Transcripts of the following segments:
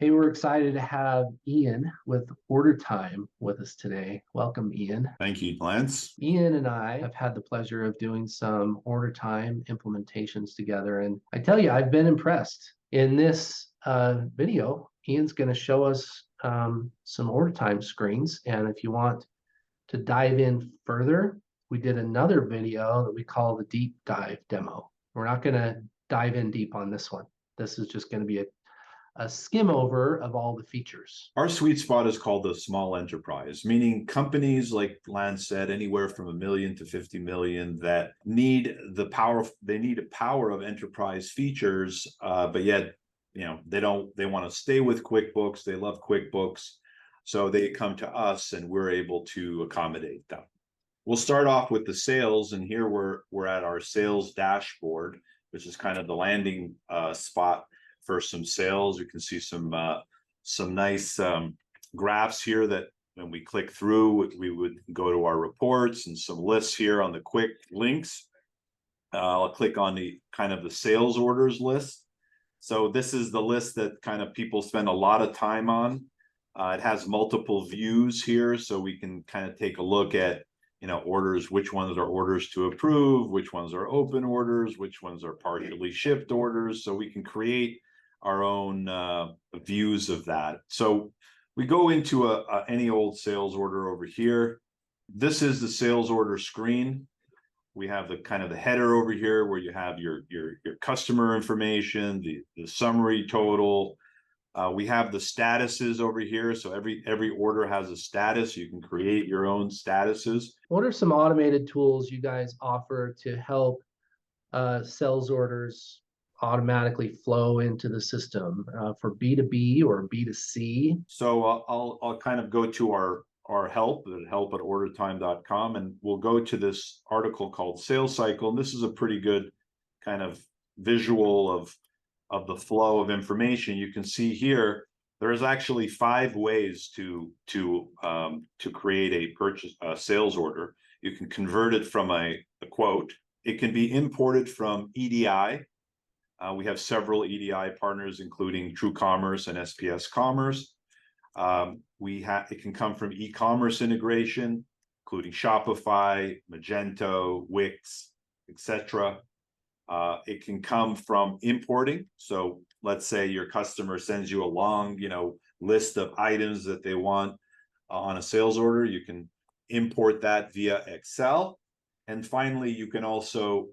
Hey, we're excited to have Ian with OrderTime with us today. Welcome, Ian. Thank you, Lance. Ian and I have had the pleasure of doing some OrderTime implementations together, and I tell you, I've been impressed. In this video, Ian's going to show us some OrderTime screens, and if you want to dive in further, we did another video that we call the deep dive demo. We're not going to dive in deep on this one. This is just going to be a skim over of all the features. Our sweet spot is called the small enterprise, meaning companies, like Lance said, anywhere from 1 million to 50 million that need the power. They need a power of enterprise features, but yet, they want to stay with QuickBooks. They love QuickBooks. So they come to us and we're able to accommodate them. We'll start off with the sales, and here we're at our sales dashboard, which is kind of the landing spot for some sales. You can see some nice graphs here that when we click through, we would go to our reports and some lists here on the quick links. I'll click on the kind of the sales orders list. So this is the list that kind of people spend a lot of time on. It has multiple views here, so we can kind of take a look at orders, which ones are orders to approve, which ones are open orders, which ones are partially shipped orders. So we can create our own views of that. So we go into any old sales order over here. This is the sales order screen. We have the kind of the header over here where you have your customer information, the summary total. We have the statuses over here. So every order has a status. You can create your own statuses. What are some automated tools you guys offer to help sales orders automatically flow into the system for B2B or B2C? So I'll kind of go to our help at ordertime.com, and we'll go to this article called Sales Cycle. And this is a pretty good kind of visual of the flow of information. You can see here there's actually 5 ways to create a sales order. You can convert it from a quote. It can be imported from EDI. We have several EDI partners, including TrueCommerce and SPS Commerce. It can come from e-commerce integration, including Shopify, Magento, Wix, etc. It can come from importing. So let's say your customer sends you a long, list of items that they want on a sales order. You can import that via Excel. And finally, you can also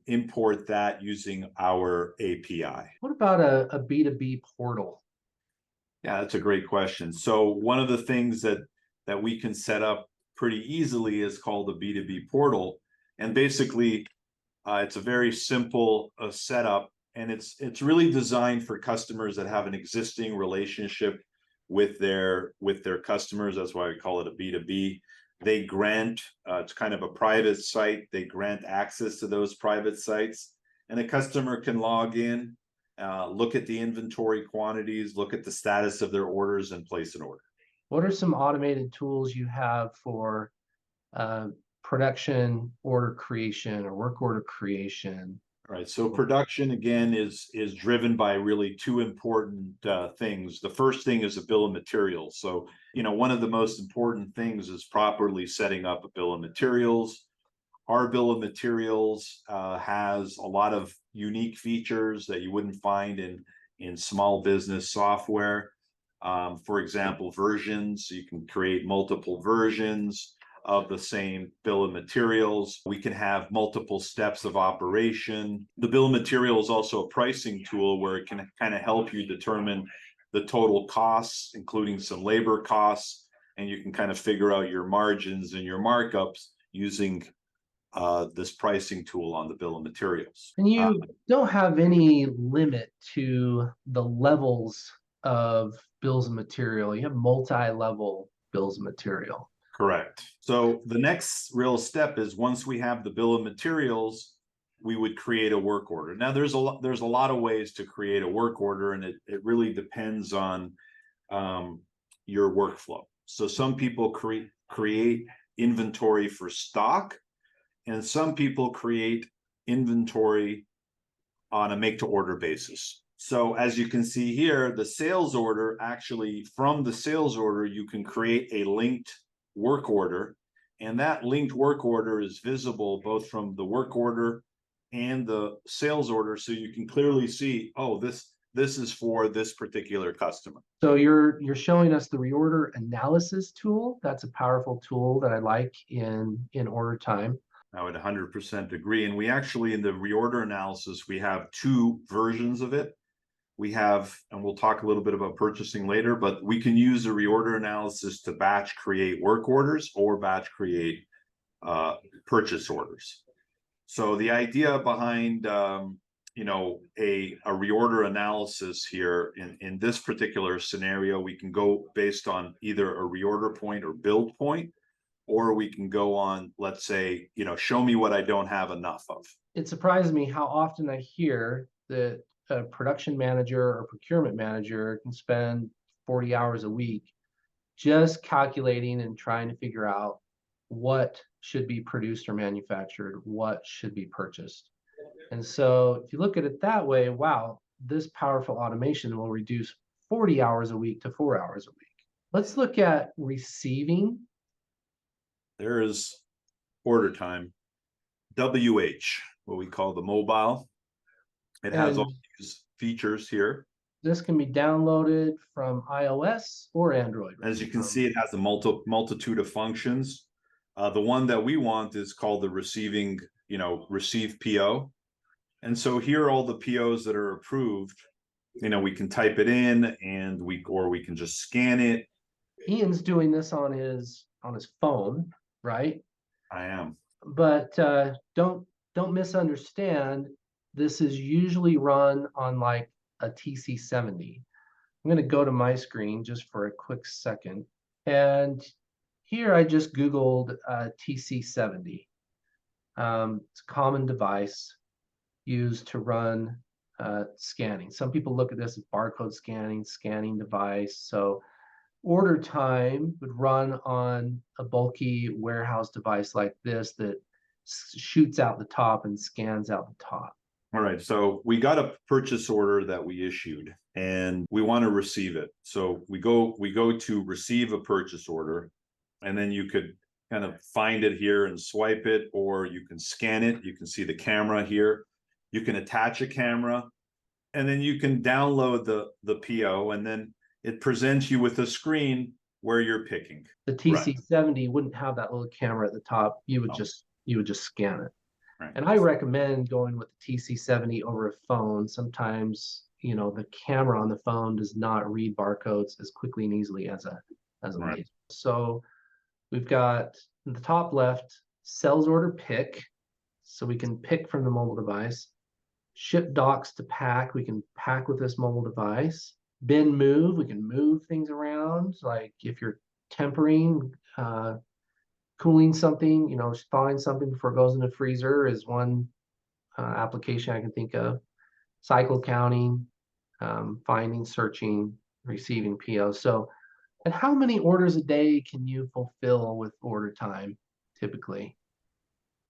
import that using our API. What about a B2B portal? Yeah, that's a great question. So one of the things that we can set up pretty easily is called a B2B portal. And basically, it's a very simple setup, and it's really designed for customers that have an existing relationship with their customers. That's why we call it a B2B. They grant, it's kind of a private site. They grant access to those private sites, and a customer can log in, look at the inventory quantities, look at the status of their orders, and place an order. What are some automated tools you have for production order creation or work order creation? All right, so production again is driven by really 2 important things. The first thing is a bill of materials. So one of the most important things is properly setting up a bill of materials. Our bill of materials has a lot of unique features that you wouldn't find in small business software. For example, versions. You can create multiple versions of the same bill of materials. We can have multiple steps of operation. The bill of materials is also a pricing tool where it can kind of help you determine the total costs, including some labor costs, and you can kind of figure out your margins and your markups using this pricing tool on the bill of materials. And you don't have any limit to the levels of bills of material. You have multi-level bills of material. Correct. So the next real step is, once we have the bill of materials, we would create a work order. Now there's a lot of ways to create a work order, and it really depends on your workflow. So some people create inventory for stock, and some people create inventory on a make to order basis. So as you can see here, the sales order, actually from the sales order, you can create a linked work order. And that linked work order is visible both from the work order and the sales order. So you can clearly see, oh, this is for this particular customer. So you're showing us the reorder analysis tool. That's a powerful tool that I like in OrderTime. I would 100% agree. And we actually, in the reorder analysis, we have two versions of it. We have, and we'll talk a little bit about purchasing later, but we can use a reorder analysis to batch create work orders or batch create purchase orders. So the idea behind you know, a reorder analysis here in this particular scenario, we can go based on either a reorder point or build point, or we can go on, let's say, you know, show me what I don't have enough of. It surprises me how often I hear that a production manager or procurement manager can spend 40 hours a week just calculating and trying to figure out what should be produced or manufactured, what should be purchased. And so if you look at it that way, wow, this powerful automation will reduce 40 hours a week to 4 hours a week. Let's look at receiving. There is OrderTime, WH, what we call the mobile. It has all these features here. This can be downloaded from iOS or Android. As you can see, it has a multitude of functions. The one that we want is called the receiving, you know, receive PO. And so here are all the POs that are approved. You know, we can type it in and we can just scan it. Ian's doing this on his phone, right? I am. But don't misunderstand. This is usually run on like a TC70. I'm going to go to my screen just for a quick second. And here I just Googled TC70. It's a common device used to run scanning. Some people look at this as barcode scanning device. So OrderTime would run on a bulky warehouse device like this that shoots out the top and scans out the top. All right, so we got a purchase order that we issued and we want to receive it. So we go to receive a purchase order, and then you could kind of find it here and swipe it, or you can scan it. You can see the camera here. You can attach a camera, and then you can download the PO, and then it presents you with a screen where you're picking. The TC70 wouldn't have that little camera at the top. You would just scan it. Right. And I recommend going with the TC70 over a phone. Sometimes, you know, the camera on the phone does not read barcodes as quickly and easily as a laser. So we've got in the top left, sales order pick. So we can pick from the mobile device. Ship docs to pack. We can pack with this mobile device. Bin move. We can move things around. Like if you're tempering, cooling something, you know, thawing something before it goes in the freezer is one application I can think of. Cycle counting, finding, searching, receiving POs. So, and how many orders a day can you fulfill with OrderTime typically?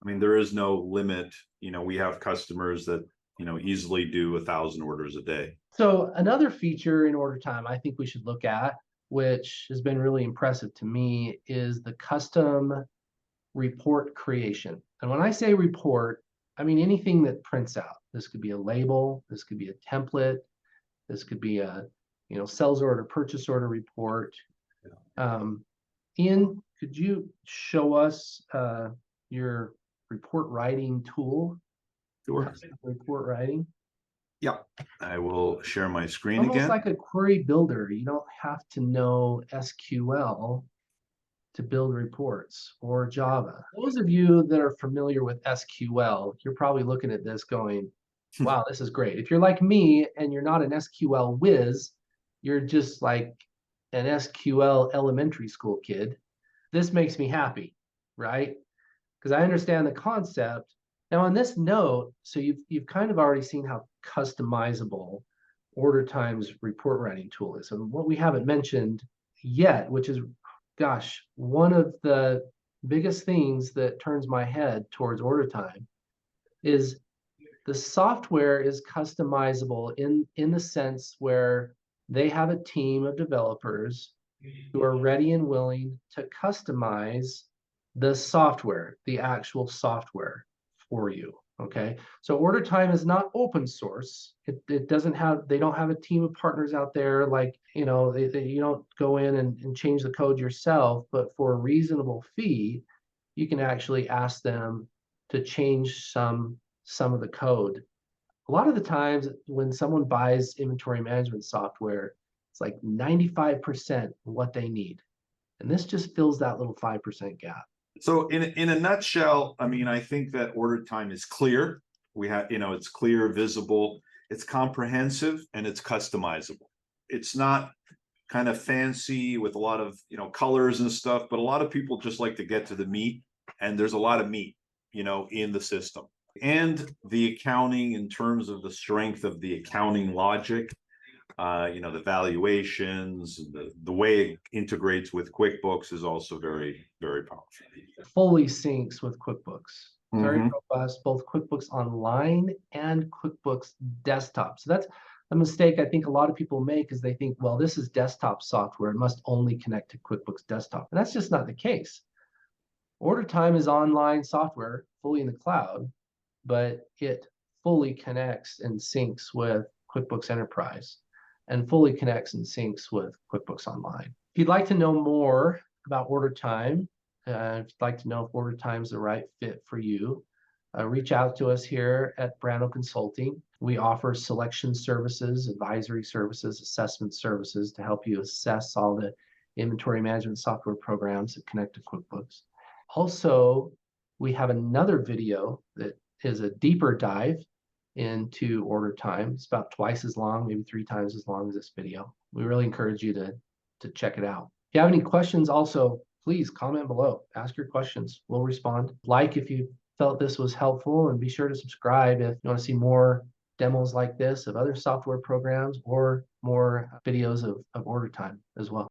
I mean, there is no limit. You know, we have customers that, you know, easily do 1,000 orders a day. So another feature in OrderTime I think we should look at, which has been really impressive to me, is the custom report creation. And when I say report, I mean anything that prints out. This could be a label, this could be a template, this could be a, you know, sales order, purchase order report. Ian, could you show us your report writing tool? Sure. Report writing. Yeah, I will share my screen Almost again. like a query builder. You don't have to know SQL to build reports, or Java. Those of you that are familiar with SQL, you're probably looking at this going, wow, this is great. If you're like me and you're not an SQL whiz, you're just like an SQL elementary school kid, this makes me happy, right? Because I understand the concept. Now on this note, so you've kind of already seen how customizable OrderTime's report writing tool is. And what we haven't mentioned yet, which is, gosh, one of the biggest things that turns my head towards OrderTime is The software is customizable in the sense where they have a team of developers who are ready and willing to customize the software, the actual software for you. Okay. So OrderTime is not open source. It doesn't have, they don't have a team of partners out there like, you know, you don't go in and change the code yourself, but for a reasonable fee, you can actually ask them to change some of the code. A lot of the times when someone buys inventory management software, it's like 95% what they need. And this just fills that little 5% gap. So in a nutshell, I mean, I think that order time is clear. We have, it's clear, visible, it's comprehensive, and it's customizable. It's not kind of fancy with a lot of, colors and stuff, but a lot of people just like to get to the meat, and there's a lot of meat, in the system. And the accounting, in terms of the strength of the accounting logic, the valuations, the way it integrates with QuickBooks is also very, very powerful. Fully syncs with QuickBooks. Very Mhm. robust, both QuickBooks Online and QuickBooks Desktop. So that's a mistake I think a lot of people make, is they think, well, this is desktop software, it must only connect to QuickBooks Desktop. And that's just not the case. OrderTime is online software, fully in the cloud, but it fully connects and syncs with QuickBooks Enterprise and fully connects and syncs with QuickBooks Online. If you'd like to know more about OrderTime, if you'd like to know if OrderTime is the right fit for you, reach out to us here at Brando Consulting. We offer selection services, advisory services, assessment services to help you assess all the inventory management software programs that connect to QuickBooks. Also, we have another video that is a deeper dive into OrderTime. It's about twice as long, maybe 3 times as long as this video. We really encourage you to check it out. If you have any questions, also, please comment below. Ask your questions. We'll respond. Like if you felt this was helpful, and be sure to subscribe if you want to see more demos like this of other software programs or more videos of OrderTime as well.